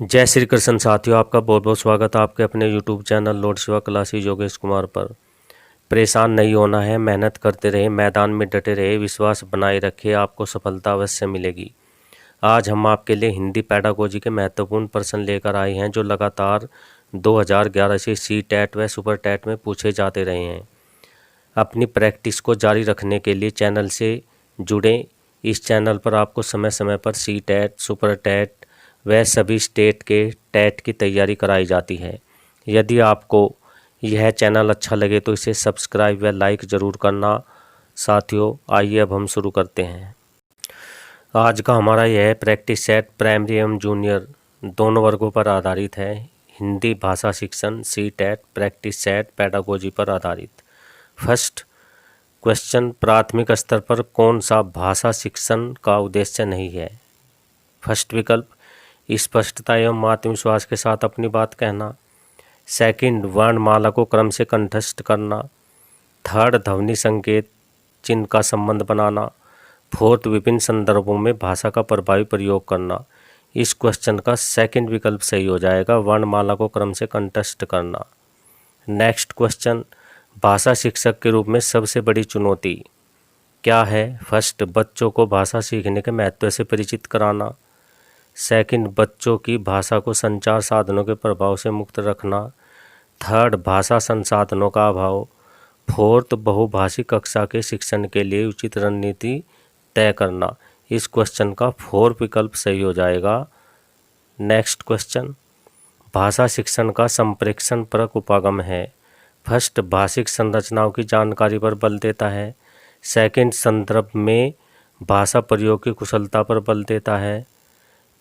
जय श्री कृष्ण साथियों, आपका बहुत बहुत स्वागत है आपके अपने YouTube channel Lord Shiva classes Yogesh Kumar पर। परेशान नहीं होना है, मेहनत करते रहे, मैदान में डटे रहे, विश्वास बनाए रखे, आपको सफलता अवश्य मिलेगी। आज हम आपके लिए हिंदी पैडागोजी के महत्वपूर्ण प्रश्न लेकर आए हैं जो लगातार 2011 से सी-टेट व सुपर टेट में पूछे जाते रहे हैं। अपनी प्रैक्टिस को जारी रखने के लिए चैनल से जुड़ें। इस चैनल पर आपको समय समय पर सी-टेट, सुपर टेट व सभी स्टेट के टेट की तैयारी कराई जाती है। यदि आपको यह चैनल अच्छा लगे तो इसे सब्सक्राइब व लाइक ज़रूर करना। साथियों, आइए अब हम शुरू करते हैं। आज का हमारा यह प्रैक्टिस सेट प्राइमरी एवं जूनियर दोनों वर्गों पर आधारित है। हिंदी भाषा शिक्षण सी-टेट प्रैक्टिस सेट पैडागोजी पर आधारित। फर्स्ट क्वेश्चन, प्राथमिक स्तर पर कौन सा भाषा शिक्षण का उद्देश्य नहीं है? फर्स्ट विकल्प, स्पष्टता एवं आत्मविश्वास के साथ अपनी बात कहना। सेकंड, वर्णमाला को क्रम से कंठस्थ करना। थर्ड, ध्वनि संकेत चिन्ह का संबंध बनाना। फोर्थ, विभिन्न संदर्भों में भाषा का प्रभावी प्रयोग करना। इस क्वेश्चन का सेकंड विकल्प सही हो जाएगा, वर्णमाला को क्रम से कंठस्थ करना। नेक्स्ट क्वेश्चन, भाषा शिक्षक के रूप में सबसे बड़ी चुनौती क्या है? फर्स्ट, बच्चों को भाषा सीखने के महत्व से परिचित कराना। सेकंड, बच्चों की भाषा को संचार साधनों के प्रभाव से मुक्त रखना। थर्ड, भाषा संसाधनों का अभाव। फोर्थ, बहुभाषी कक्षा के शिक्षण के लिए उचित रणनीति तय करना। इस क्वेश्चन का फोर्थ विकल्प सही हो जाएगा। नेक्स्ट क्वेश्चन, भाषा शिक्षण का संप्रेषण परक उपागम है। फर्स्ट, भाषिक संरचनाओं की जानकारी पर बल देता है। सेकंड, संदर्भ में भाषा प्रयोग की कुशलता पर बल देता है।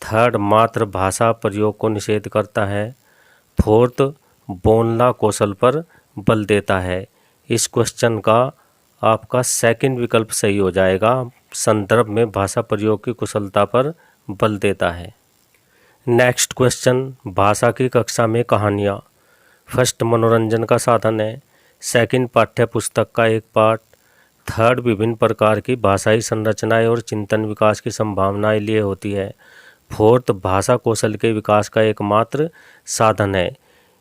थर्ड, मातृभाषा प्रयोग को निषेध करता है। फोर्थ, बोलना कौशल पर बल देता है। इस क्वेश्चन का आपका सेकंड विकल्प सही हो जाएगा, संदर्भ में भाषा प्रयोग की कुशलता पर बल देता है। नेक्स्ट क्वेश्चन, भाषा की कक्षा में कहानियाँ। फर्स्ट, मनोरंजन का साधन है। सेकंड, पाठ्य पुस्तक का एक पाठ। थर्ड, विभिन्न प्रकार की भाषाई संरचनाएं और चिंतन विकास की संभावनाएं लिए होती है। फोर्थ, भाषा कौशल के विकास का एकमात्र साधन है।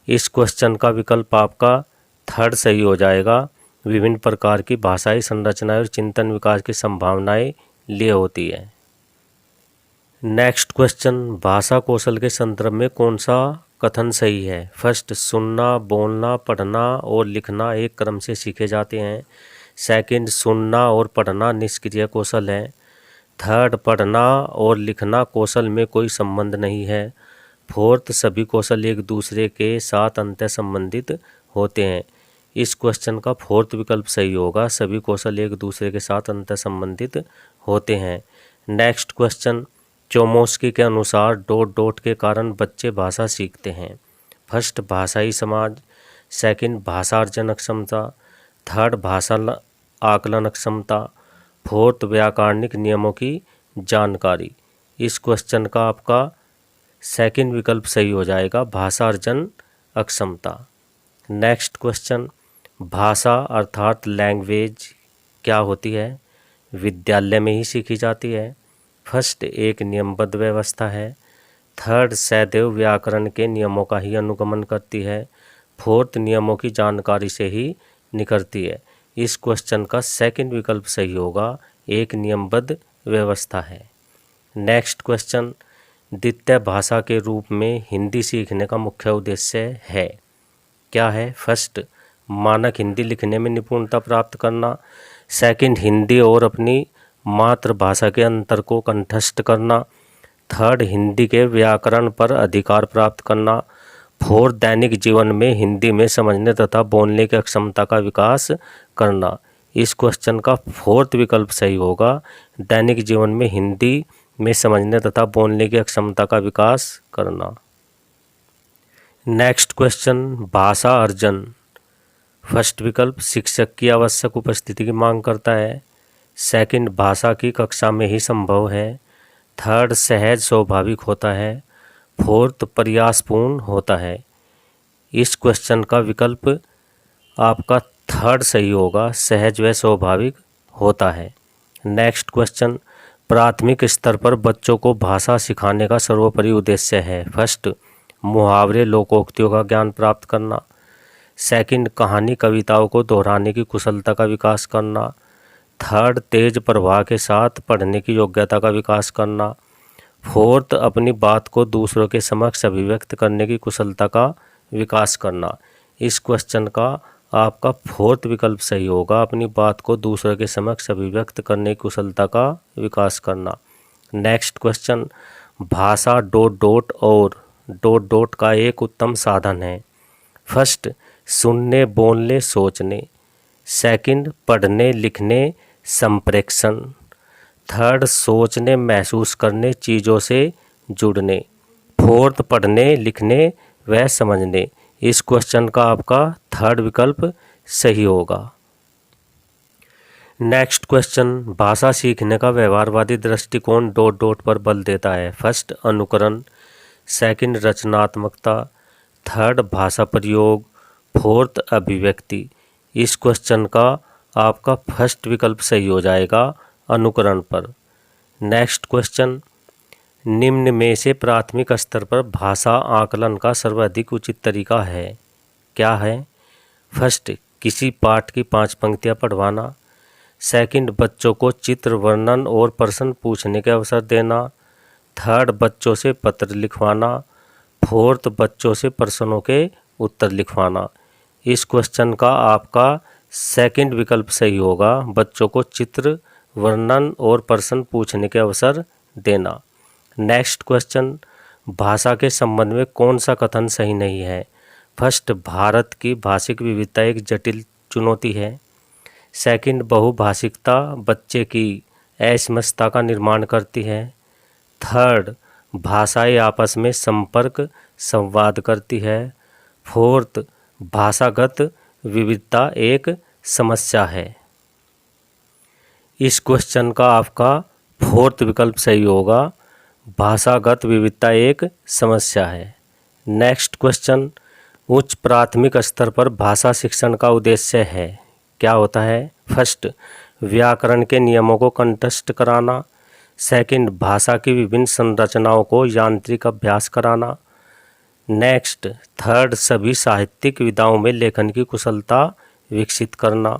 इस क्वेश्चन का विकल्प आपका थर्ड सही हो जाएगा, विभिन्न प्रकार की भाषाई संरचनाएं और चिंतन विकास की संभावनाएं लिए होती है। नेक्स्ट क्वेश्चन, भाषा कौशल के संदर्भ में कौन सा कथन सही है? फर्स्ट, सुनना, बोलना, पढ़ना और लिखना एक क्रम से सीखे जाते हैं। सेकंड, सुनना और पढ़ना निष्क्रिय कौशल है। थर्ड, पढ़ना और लिखना कौशल में कोई संबंध नहीं है। फोर्थ, सभी कौशल एक दूसरे के साथ अंतः संबंधित होते हैं। इस क्वेश्चन का फोर्थ विकल्प सही होगा, सभी कौशल एक दूसरे के साथ अंतः संबंधित होते हैं। नेक्स्ट क्वेश्चन, चोमोस्की के अनुसार डॉट डॉट के कारण बच्चे भाषा सीखते हैं। फर्स्ट, भाषाई समाज। सेकंड, भाषार्जन क्षमता। थर्ड, भाषा आकलन क्षमता। फोर्थ, व्याकरणिक नियमों की जानकारी। इस क्वेश्चन का आपका सेकंड विकल्प सही हो जाएगा, भाषार्जन अक्षमता। नेक्स्ट क्वेश्चन, भाषा अर्थात लैंग्वेज क्या होती है? विद्यालय में ही सीखी जाती है। फर्स्ट, एक नियमबद्ध व्यवस्था है। थर्ड, सदैव व्याकरण के नियमों का ही अनुगमन करती है। फोर्थ, नियमों की जानकारी से ही निकलती है। इस क्वेश्चन का सेकंड विकल्प सही होगा, एक नियमबद्ध व्यवस्था है। नेक्स्ट क्वेश्चन, द्वितीय भाषा के रूप में हिंदी सीखने का मुख्य उद्देश्य है क्या है? फर्स्ट, मानक हिंदी लिखने में निपुणता प्राप्त करना। सेकंड, हिंदी और अपनी मातृभाषा के अंतर को कंठस्थ करना। थर्ड, हिंदी के व्याकरण पर अधिकार प्राप्त करना। फोर्थ, दैनिक जीवन में हिंदी में समझने तथा बोलने की क्षमता का विकास करना। इस क्वेश्चन का फोर्थ विकल्प सही होगा, दैनिक जीवन में हिंदी में समझने तथा बोलने की क्षमता का विकास करना। नेक्स्ट क्वेश्चन, भाषा अर्जन। फर्स्ट विकल्प, शिक्षक की आवश्यक उपस्थिति की मांग करता है। सेकंड, भाषा की कक्षा में ही संभव है। थर्ड, सहज स्वाभाविक होता है। फोर्थ, प्रयासपूर्ण होता है। इस क्वेश्चन का विकल्प आपका थर्ड सही होगा, सहज व स्वाभाविक होता है। नेक्स्ट क्वेश्चन, प्राथमिक स्तर पर बच्चों को भाषा सिखाने का सर्वोपरि उद्देश्य है। फर्स्ट, मुहावरे लोकोक्तियों का ज्ञान प्राप्त करना। सेकंड, कहानी कविताओं को दोहराने की कुशलता का विकास करना। थर्ड, तेज प्रवाह के साथ पढ़ने की योग्यता का विकास करना। फोर्थ, अपनी बात को दूसरों के समक्ष अभिव्यक्त करने की कुशलता का विकास करना। इस क्वेश्चन का आपका फोर्थ विकल्प सही होगा, अपनी बात को दूसरों के समक्ष अभिव्यक्त करने की कुशलता का विकास करना। नेक्स्ट क्वेश्चन, भाषा डॉट डॉट और डॉट डॉट का एक उत्तम साधन है। फर्स्ट, सुनने बोलने सोचने। सेकंड, पढ़ने लिखने संप्रेषण। थर्ड, सोचने महसूस करने चीज़ों से जुड़ने। फोर्थ, पढ़ने लिखने व समझने। इस क्वेश्चन का आपका थर्ड विकल्प सही होगा। नेक्स्ट क्वेश्चन, भाषा सीखने का व्यवहारवादी दृष्टिकोण डॉट डॉट पर बल देता है। फर्स्ट, अनुकरण। सेकंड, रचनात्मकता। थर्ड, भाषा प्रयोग। फोर्थ, अभिव्यक्ति। इस क्वेश्चन का आपका फर्स्ट विकल्प सही हो जाएगा, अनुकरण पर। नेक्स्ट क्वेश्चन, निम्न में से प्राथमिक स्तर पर भाषा आकलन का सर्वाधिक उचित तरीका है, क्या है? फर्स्ट, किसी पाठ की 5 पंक्तियाँ पढ़वाना। सेकंड, बच्चों को चित्र वर्णन और प्रश्न पूछने के अवसर देना। थर्ड, बच्चों से पत्र लिखवाना। फोर्थ, बच्चों से प्रश्नों के उत्तर लिखवाना। इस क्वेश्चन का आपका सेकंड विकल्प सही होगा, बच्चों को चित्र वर्णन और प्रश्न पूछने के अवसर देना। नेक्स्ट क्वेश्चन, भाषा के संबंध में कौन सा कथन सही नहीं है? फर्स्ट, भारत की भाषिक विविधता एक जटिल चुनौती है। सेकंड, बहुभाषिकता बच्चे की असमंजसता का निर्माण करती है। थर्ड, भाषाएं आपस में संपर्क संवाद करती है। फोर्थ, भाषागत विविधता एक समस्या है। इस क्वेश्चन का आपका फोर्थ विकल्प सही होगा, भाषागत विविधता एक समस्या है। नेक्स्ट क्वेश्चन, उच्च प्राथमिक स्तर पर भाषा शिक्षण का उद्देश्य है, क्या होता है? फर्स्ट, व्याकरण के नियमों को कंठस्थ कराना। सेकंड, भाषा की विभिन्न संरचनाओं को यांत्रिक अभ्यास कराना। नेक्स्ट, थर्ड, सभी साहित्यिक विधाओं में लेखन की कुशलता विकसित करना।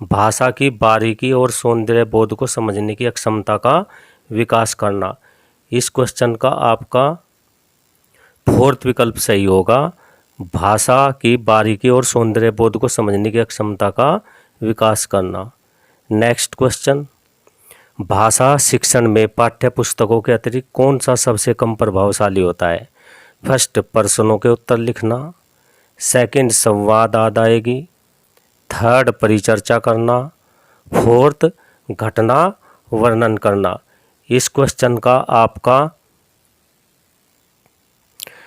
भाषा की बारीकी और सौंदर्य बोध को समझने की अक्षमता का विकास करना। इस क्वेश्चन का आपका फोर्थ विकल्प सही होगा, भाषा की बारीकी और सौंदर्य बोध को समझने की अक्षमता का विकास करना। नेक्स्ट क्वेश्चन, भाषा शिक्षण में पाठ्य पुस्तकों के अतिरिक्त कौन सा सबसे कम प्रभावशाली होता है? फर्स्ट, प्रश्नों के उत्तर लिखना। सेकंड, संवाद अदायगी। थर्ड, परिचर्चा करना। फोर्थ, घटना वर्णन करना। इस क्वेश्चन का आपका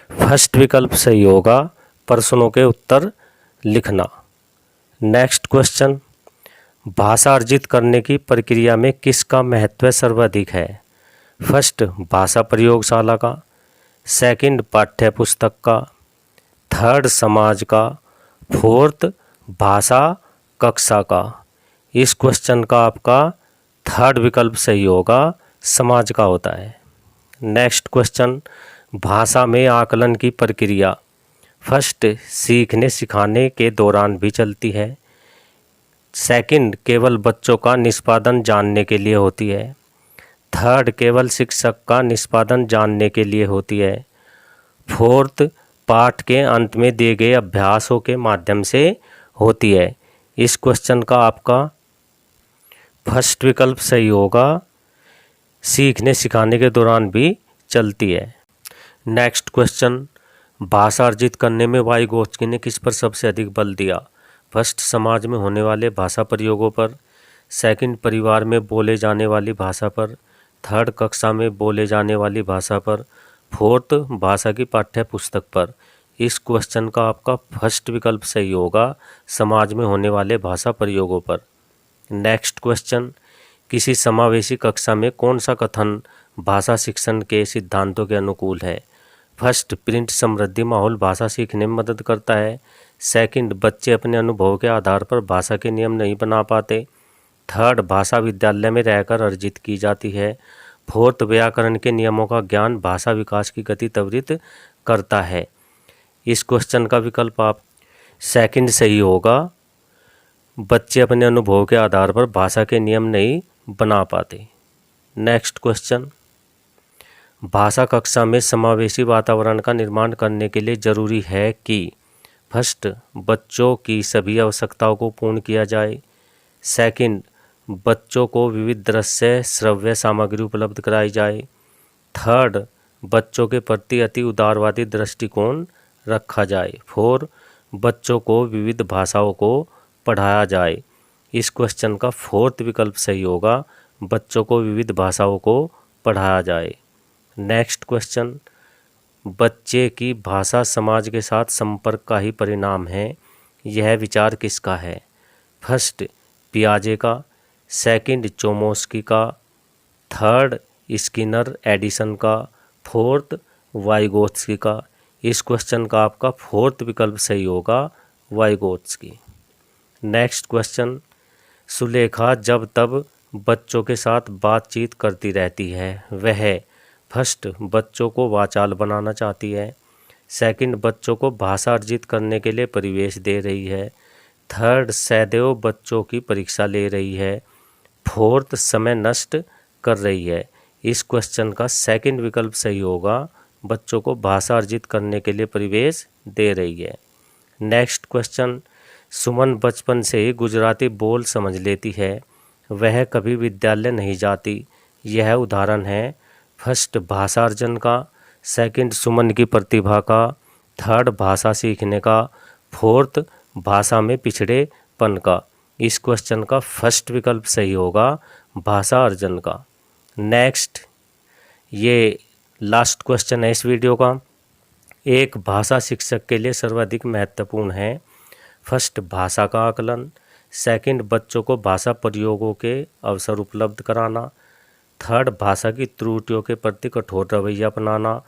फर्स्ट विकल्प सही होगा, प्रश्नों के उत्तर लिखना। नेक्स्ट क्वेश्चन, भाषा अर्जित करने की प्रक्रिया में किसका महत्व सर्वाधिक है? फर्स्ट, भाषा प्रयोगशाला का। सेकंड, पाठ्य पुस्तक का। थर्ड, समाज का। फोर्थ, भाषा कक्षा का। इस क्वेश्चन का आपका थर्ड विकल्प सही होगा, समाज का होता है। नेक्स्ट क्वेश्चन, भाषा में आकलन की प्रक्रिया फर्स्ट, सीखने सिखाने के दौरान भी चलती है। सेकंड, केवल बच्चों का निष्पादन जानने के लिए होती है। थर्ड, केवल शिक्षक का निष्पादन जानने के लिए होती है। फोर्थ, पाठ के अंत में दिए गए अभ्यासों के माध्यम से होती है। इस क्वेश्चन का आपका फर्स्ट विकल्प सही होगा, सीखने सिखाने के दौरान भी चलती है। नेक्स्ट क्वेश्चन, भाषा अर्जित करने में वाइगोत्स्की ने किस पर सबसे अधिक बल दिया? फर्स्ट, समाज में होने वाले भाषा प्रयोगों पर। सेकंड, परिवार में बोले जाने वाली भाषा पर। थर्ड, कक्षा में बोले जाने वाली भाषा पर। फोर्थ, भाषा की पाठ्य पुस्तक पर। इस क्वेश्चन का आपका फर्स्ट विकल्प सही होगा, समाज में होने वाले भाषा प्रयोगों पर। नेक्स्ट क्वेश्चन, किसी समावेशी कक्षा में कौन सा कथन भाषा शिक्षण के सिद्धांतों के अनुकूल है? फर्स्ट, प्रिंट समृद्धि माहौल भाषा सीखने में मदद करता है। सेकंड, बच्चे अपने अनुभव के आधार पर भाषा के नियम नहीं बना पाते। थर्ड, भाषा विद्यालय में रहकर अर्जित की जाती है। फोर्थ, व्याकरण के नियमों का ज्ञान भाषा विकास की गति त्वरित करता है। इस क्वेश्चन का विकल्प आप सेकंड सही होगा। बच्चे अपने अनुभव के आधार पर भाषा के नियम नहीं बना पाते। नेक्स्ट क्वेश्चन, भाषा कक्षा में समावेशी वातावरण का निर्माण करने के लिए जरूरी है कि फर्स्ट, बच्चों की सभी आवश्यकताओं को पूर्ण किया जाए। सेकंड, बच्चों को विविध दृश्य श्रव्य सामग्री उपलब्ध कराई जाए। थर्ड, बच्चों के प्रति अति उदारवादी दृष्टिकोण रखा जाए। फोर, बच्चों को विविध भाषाओं को पढ़ाया जाए। इस क्वेश्चन का फोर्थ विकल्प सही होगा, बच्चों को विविध भाषाओं को पढ़ाया जाए। नेक्स्ट क्वेश्चन, बच्चे की भाषा समाज के साथ संपर्क का ही परिणाम है, यह विचार किसका है? फर्स्ट, पियाजे का। सेकंड, चोमोस्की का। थर्ड, स्किनर एडिसन का। फोर्थ, वाइगोत्स्की का। इस क्वेश्चन का आपका फोर्थ विकल्प सही होगा, वाइगोत्स्की। नेक्स्ट क्वेश्चन, सुलेखा जब तब बच्चों के साथ बातचीत करती रहती है, वह फर्स्ट, बच्चों को वाचाल बनाना चाहती है। सेकंड, बच्चों को भाषा अर्जित करने के लिए परिवेश दे रही है। थर्ड, सदैव बच्चों की परीक्षा ले रही है। फोर्थ, समय नष्ट कर रही है। इस क्वेश्चन का सेकंड विकल्प सही होगा, बच्चों को भाषा अर्जित करने के लिए परिवेश दे रही है। नेक्स्ट क्वेश्चन, सुमन बचपन से ही गुजराती बोल समझ लेती है, वह कभी विद्यालय नहीं जाती, यह उदाहरण है। फर्स्ट, भाषा अर्जन का। सेकंड, सुमन की प्रतिभा का। थर्ड, भाषा सीखने का। फोर्थ, भाषा में पिछड़ेपन का। इस क्वेश्चन का फर्स्ट विकल्प सही होगा, भाषा अर्जन का। नेक्स्ट, ये लास्ट क्वेश्चन है इस वीडियो का। एक भाषा शिक्षक के लिए सर्वाधिक महत्वपूर्ण है। फर्स्ट, भाषा का आकलन। सेकंड, बच्चों को भाषा प्रयोगों के अवसर उपलब्ध कराना। थर्ड, भाषा की त्रुटियों के प्रति कठोर रवैया अपनाना।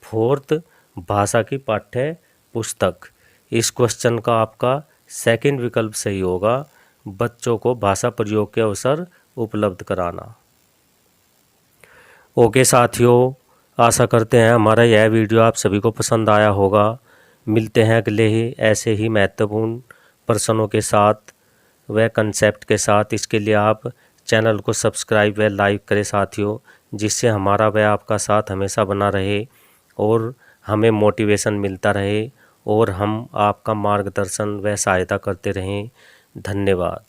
फोर्थ, भाषा की पाठ्य पुस्तक। इस क्वेश्चन का आपका सेकंड विकल्प सही होगा, बच्चों को भाषा प्रयोग के अवसर उपलब्ध कराना। ओके साथियों, आशा करते हैं हमारा यह वीडियो आप सभी को पसंद आया होगा। मिलते हैं अगले ही ऐसे ही महत्वपूर्ण प्रश्नों के साथ व कंसेप्ट के साथ। इसके लिए आप चैनल को सब्सक्राइब व लाइक करें साथियों, जिससे हमारा व आपका साथ हमेशा बना रहे और हमें मोटिवेशन मिलता रहे और हम आपका मार्गदर्शन व सहायता करते रहें। धन्यवाद।